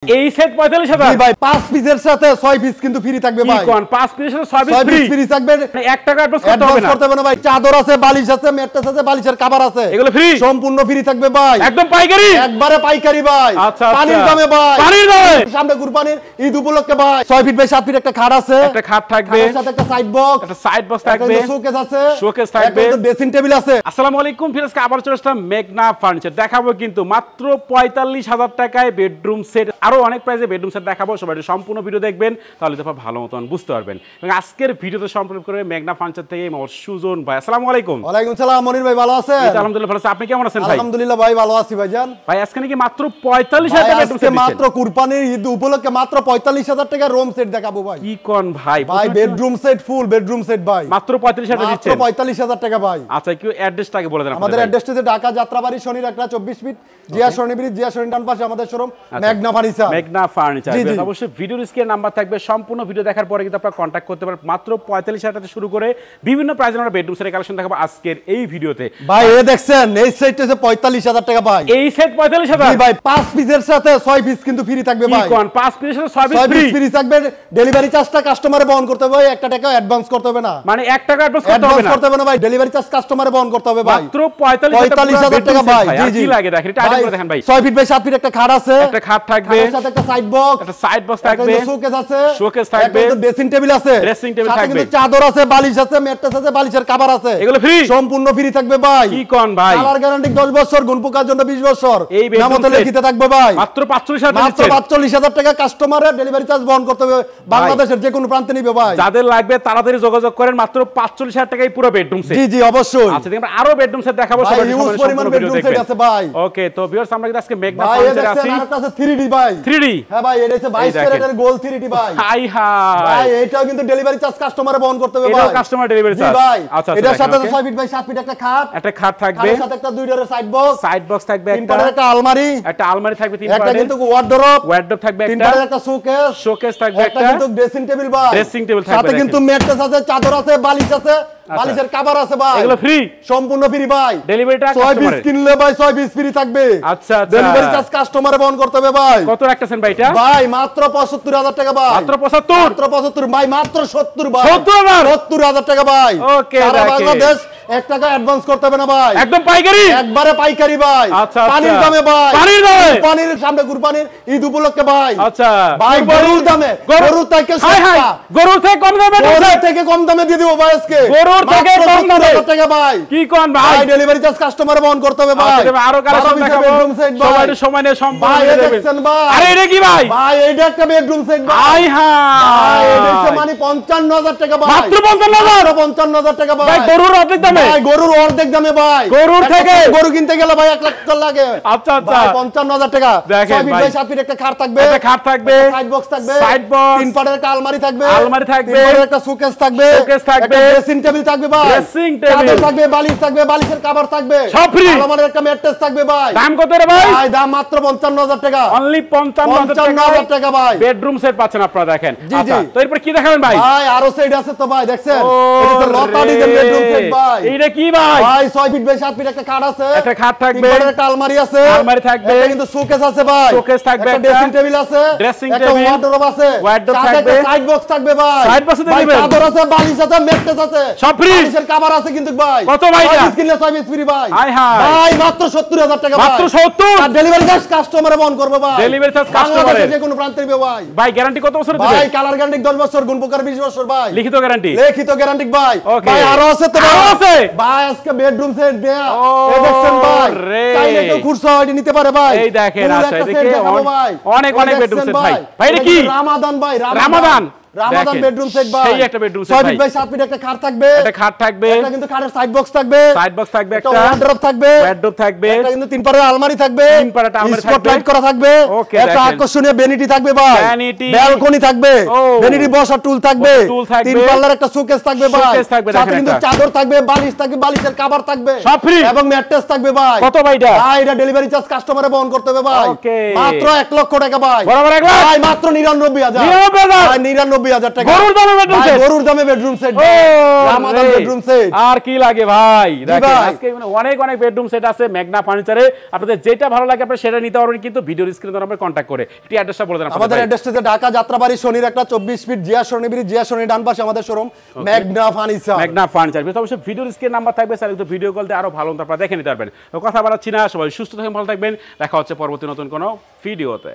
এই সেট 45000 জি ভাই 5 পিসের সাথে 6 পিস কিন্তু ফ্রি থাকবে ভাই। কি কোন 5 পিসের সাথে 6 পিস ফ্রি থাকবে, মানে 1 টাকা অ্যাডভান্স করতে হবে না ভাই। চাদর আছে, বালিশ আছে, ম্যাট্রেস আছে, বালিশের কভার আছে, এগুলো ফ্রি, সম্পূর্ণ ফ্রি থাকবে ভাই। একদম পাইকারি, একবারে পাইকারি ভাই। আচ্ছা পানির দামে ভাই, পানির দামে সামনে কুরবানির ঈদ উপলক্ষে ভাই 6 ফিট বাই 7 ফিট একটা খাট আছে, একটা খাট থাকবে, এর সাথে একটা সাইড বক্স, একটা সাইড বক্স থাকবে, একটা শোকেস আছে, শোকেস থাকবে, একটা ড্রেসিং টেবিল আছে। আসসালামু আলাইকুম ফিরোজ কা, আবার চলে আসলাম মেঘনা ফার্নিচার। দেখাবো কিন্তু মাত্র 45000 টাকায় বেডরুম সেট, আরো অনেক প্রাইসে বেডরুম সেট দেখাবো। সবাই সম্পূর্ণ ভিডিও দেখবেন, তাহলে তো ভালো মতন বুঝতে পারবেন। এবং আজকের ভিডিওতে সম্পর্ক করে মেঘনা ফার্নিচার থেকে সুজন ভাই। আসসালামু আলাইকুম। ওয়ালাইকুম সালাম মনির ভাই, ভালো আছেন? আলহামদুলিল্লাহ ভালো আছি, আপনি কেমন আছেন ভাই? আলহামদুলিল্লাহ ভাই, ভালো আছি ভাইজান। ভাই আজকে নাকি মাত্র 45000 টাকা বেডরুম সেট, মাত্র কুরবানির ঈদ উপলক্ষে মাত্র 45000 টাকা রুম সেট দেখাবো ভাই। কি কোন ভাই? ভাই bedroom set, full bedroom set ভাই, মাত্র 45000 টাকা দিচ্ছেন। মাত্র 45000 টাকা ভাই। আচ্ছা, কি অ্যাড্রেসটাকে বলে দেন। আমাদের অ্যাড্রেসটা হচ্ছে ঢাকা যাত্রাবাড়ি শনির একটা 24 ফিট, জিয়া শনি ব্রিজ, জিয়া শনি ডান পাশে আমাদের শোরুম মেঘনা ফার্নিচার। মেঘনা ফার্নিচার অবশ্যই ভিডিওর স্ক্রিনে নাম্বার থাকবে, সম্পূর্ণ ভিডিও দেখার পরে কিন্তু আপনারা কন্টাক্ট করতে পারেন। মাত্র 45000 টাকা থেকে শুরু করে বিভিন্ন প্রাইসের আমরা বেডরুম সেটের কালেকশন দেখাবো আজকের এই ভিডিওতে। ভাই এই দেখছেন, এই সেটটা হচ্ছে 45000 টাকা ভাই। এই সেট 45000 জি ভাই, 5 পিসের সাথে 6 পিস কিন্তু ফ্রি থাকবে ভাই। কি কোন 5 পিসের সাথে 6 পিস ফ্রি থাকবে। ডেলিভারি চার্জটা কাস্টমারে বহন করতে হবে ভাই, 1 টাকা অ্যাডভান্স করতে হবে না। মানে 1 টাকা অ্যাডভান্স করতে হবে না ভাই, ডেলিভারি চার্জ কাস্টমারে বহন করতে হবে ভাই। মাত্র 45000 টাকা ভাই। জি জি, কি লাগে দেখেন, এটা আইডিয়া করে দেখেন ভাই। 6 ফিট বাই 7 ফিট একটা খাট আছে, একটা খাট থাকবে, এর সাথে একটা সাইড বক্স, একটা সাইড বক্স থাকবে, একটা শোকেস আছে, শোকেস থাকবে, একটা ড্রেসিং টেবিল আছে, ড্রেসিং টেবিল সাথে থাকবে, কিন্তু চাদর আছে, বালিশ আছে, ম্যাট্রেস আছে, বালিশের কভার আছে, এগুলো ফ্রি, সম্পূর্ণ ফ্রি থাকবে ভাই। কি কোন ভাই? কালার গ্যারান্টি 10 বছর, গুণ পোকার জন্য 20 বছর। এই নামতে লিখিতে থাকবে ভাই। মাত্র 45000 টাকা মাত্র 45000 টাকা কাস্টমারের ডেলিভারি চার্জ বহন করতে হবে, বাংলাদেশের যে কোনো প্রান্তে নিবে ভাই। যাদের লাগবে তাড়াতাড়ি যোগাযোগ করেন, মাত্র 45000 টাকায় পুরো বেডরুম সেট। জি জি অবশ্যই। আচ্ছা, দেখেন আরো বেডরুম সেট দেখাবো, সবাই ইউজ পরিমাণ বেডরুম সেট আছে ভাই। ওকে, তো ভিউয়ার্স আমরা আজকে মেঘনা ফার্নিচারে আছি। ভাই এটা আছে 3D ভাই। 3D, হ্যাঁ ভাই, এটা হচ্ছে 22 ক্যারেটের গোল 3D ভাই। হাই হাই ভাই, এটাও কিন্তু ডেলিভারি চার্জ কাস্টমারে বহন করতে হবে ভাই। এটাও কাস্টমার ডেলিভারি চার্জ। জি ভাই। আচ্ছা, এটার সাথে 6 ফিট বাই 7 ফিট একটা খাট, একটা খাট থাকবে, এর সাথে একটা 2 ডোরের সাইড বক্স, সাইড বক্স থাকবে, তিন পাটের একটা আলমারি, একটা আলমারি থাকবে, তিন একটা পাটের কিন্তু ওয়ার্ডরোব, ওয়ার্ডরোব থাকবে, তিন একটা পাটের একটা শোকেস, শোকেস থাকবে, একটা কিন্তু ড্রেসিং টেবিল ভাই, ড্রেসিং টেবিল থাকবে, সাথে কিন্তু ম্যাট্রেস আছে, চাদর আছে, বালিশ আছে, বালিশের কভার আছে ভাই, এগুলো ফ্রি, সম্পূর্ণ ফ্রি ভাই। ডেলিভারিটা 6 পিস কিনলে ভাই 6 পিস ফ্রি থাকবে। আচ্ছা আচ্ছা, ডেলিভারি চার্জ কাস্টমারে বহন করতে হবে ভাই। কত রাখতেছেন ভাই এটা? ভাই মাত্র 75000 টাকা ভাই। মাত্র 75, মাত্র 75 ভাই, মাত্র 70 ভাই। 70000 টাকা ভাই। ওকে, সারা বাংলাদেশ 1 টাকা অ্যাডভান্স করতে হবে না ভাই, একদম পাইকারি, একবারে পাইকারি ভাই। আচ্ছা, পানির দামে ভাই, পানির দামে, পানির সামনে কুরবানির ঈদ উপলক্ষে ভাই। আচ্ছা ভাই গরুর দামে, গরুর থেকে সস্তা, গরুর থেকে কম দামে, গরুর থেকে কম দামে দিয়ে দিব ভাই আজকে। গরুর থেকে কম দামে টাকা ভাই। কি কোন ভাই? ডেলিভারি চার্জ কাস্টমারে বহন করতে হবে ভাই। আরো কালেকশন দেখাবো, সবাই সময় নিয়ে সম্পূর্ণ ভাই দেখবেন। দেখছেন ভাই, আরে এটা কি ভাই? ভাই এটা একটা বেডরুম সেট ভাই। হাই হাই, এটা হচ্ছে মানে 55000 টাকা ভাই। মাত্র 55000, 55000 টাকা ভাই। ভাই গরুর অর্ধেক দামে, ভাই গরুর অর্ধেক দামে ভাই। গরুর থেকে গরু কিনতে গেলে ভাই 1 লাখ টাকা লাগে। আচ্ছা আচ্ছা, ভাই 55000 টাকা। দেখেন ভাই, 7 ফিট একটা খাট থাকবে, একটা খাট থাকবে, সাইড বক্স থাকবে, সাইড বক্স, তিন পাটের একটা আলমারি থাকবে, আলমারি থাকবে, তিন পাটের একটা শোকেস থাকবে, শোকেস থাকবে, একটা ড্রেসিং টেবিল থাকবে ভাই, ড্রেসিং টেবিল চাদর থাকবে, বালিশ থাকবে, বালিশের কভার থাকবে, সব ফ্রি। আলমারির একটা ম্যাট্রেস থাকবে ভাই। দাম কত রে ভাই? ভাই দাম মাত্র 55000 টাকা। অনলি 55000 টাকা ভাই। বেডরুম সেট পাচ্ছেন আপনারা, দেখেন। জি, আচ্ছা, জি। তো এরপর কি দেখাবেন ভাই? ভাই আরো সেট আছে তো ভাই, দেখছেন এটা এটা লতা ডিজাইন বেডরুম সেট ভাই। এইটা কি ভাই? ভাই 6 ফিট বাই 7 ফিট একটা খাট আছে, একটা খাট থাকবে, তিন পাটের একটা আলমারি আছে, আলমারি থাকবে, একটা কিন্তু শোকেস আছে ভাই, শোকেস থাকবে, একটা ড্রেসিং টেবিল আছে, ড্রেসিং একটা টেবিল, ওয়ার্ডরোব আছে, ওয়ার্ডরোব সাথে থাকবে, একটা সাইড বক্স থাকবে ভাই। সাইড বক্সে ভাই দিবেন, চাদর আছে, বালিশ আছে, ম্যাট্রেস আছে, সব ফ্রি, বালিশের কভার আছে কিন্তু ভাই। কত ভাই এটা? 6 পিস কিনলে 6 পিস ফ্রি ভাই। হাই হাই, ভাই মাত্র 70000 টাকা ভাই। মাত্র 70, আর ডেলিভারি চার্জ কাস্টমারে বহন করবে ভাই। ডেলিভারি চার্জ কাস্টমারে, বাংলাদেশের যে কোনো প্রান্তে নিবে ভাই। ভাই গ্যারান্টি কত বছর দিবেন? ভাই কালার গ্যারান্টি 10 বছর, গুণ পোকার 20 বছর ভাই। লিখিত গ্যারান্টি, লিখিত গ্যারান্টি ভাই। ওকে, ভাই আরো আছে তো আরো আছে ভাই, আজকে বেডরুম সেট দেয়া ও এই দেখছেন ভাই, রে, চাইলে কেউ খুরসা হয়নি নিতে পারে ভাই। এই দেখেন, ফুল আচ্ছা একটা এদিকে সেট দেখাবো ভাই। অনেক অনেক এই বেডরুম দেখছেন সেট ভাই। ভাই এটা কি? রামাদান ভাই, রামাদান রামাদান বেডরুম সেট ভাই। সেই একটা বেডরুম সেট 6 ভাই। ফিট বাই 7 ফিট একটা খাট থাকবে, একটা খাট থাকবে, একটা কিন্তু খাটের সাইড বক্স থাকবে, সাইড বক্স থাকবে, একটা একটা ওয়ার্ডরোব থাকবে, ওয়ার্ডরোব থাকবে, একটা কিন্তু তিন পাটের আলমারি থাকবে, তিন পাটের আলমারি থাকবে, স্পটলাইট করা থাকবে, ওকে, একটা দেখেন। আকর্ষণীয় ভ্যানিটি থাকবে ভাই, ভ্যানিটি, ব্যালকনি থাকবে, ও ভ্যানিটি বসার টুল থাকবে, টুল থাকবে, তিন পাল্লার একটা শোকেস থাকবে ভাই, শোকেস থাকবে, সাথে দেখেন কিন্তু একটা চাদর থাকবে, বালিশ থাকবে, বালিশের কভার থাকবে, সব ফ্রি, এবং ম্যাট্রেস থাকবে ভাই। কত ভাই এটা? ভাই এটা ডেলিভারি চার্জ কাস্টমারে বহন করতে হবে ভাই। ওকে, মাত্র 1 লক্ষ টাকা ভাই। বরাবর 1 লাখ, ভাই মাত্র 99000, 99000 ভাই 99000 95,000 টাকা গরুর দামে বেডরুম সেট, গরুর দামে bedroom set, Ramadan bedroom set. আর কি লাগে ভাই, দেখেন আজকে মানে অনেক অনেক বেডরুম সেট আছে মেঘনা ফার্নিচারে। আপনাদের যেটা ভালো লাগে আপনারা সেটা নিতে পারবেন, কিন্তু ভিডিওর স্ক্রিনে আমরা কন্টাক্ট করে। একটু অ্যাড্রেসটা বলে দেন আপনাদের। আমাদের অ্যাড্রেসটা হচ্ছে ঢাকা যাত্রাবাড়ি শনির একটা 24 ফিট জিয়া সরণি ব্রিজ, জিয়া সরণি ডান পাশে আমাদের শোরুম মেঘনা ফার্নিচার। মেঘনা ফার্নিচার অবশ্যই ভিডিওর স্ক্রিনে নাম্বার থাকবে, স্যার একটু ভিডিও কল দিয়ে আরো ভালো আপনারা দেখে নিতে পারবেন। কথা বাড়াচ্ছি না, সবাই সুস্থ থাকবেন, ভালো থাকবেন, দেখা হচ্ছে পরবর্তী নতুন কোনো ভিডিওতে।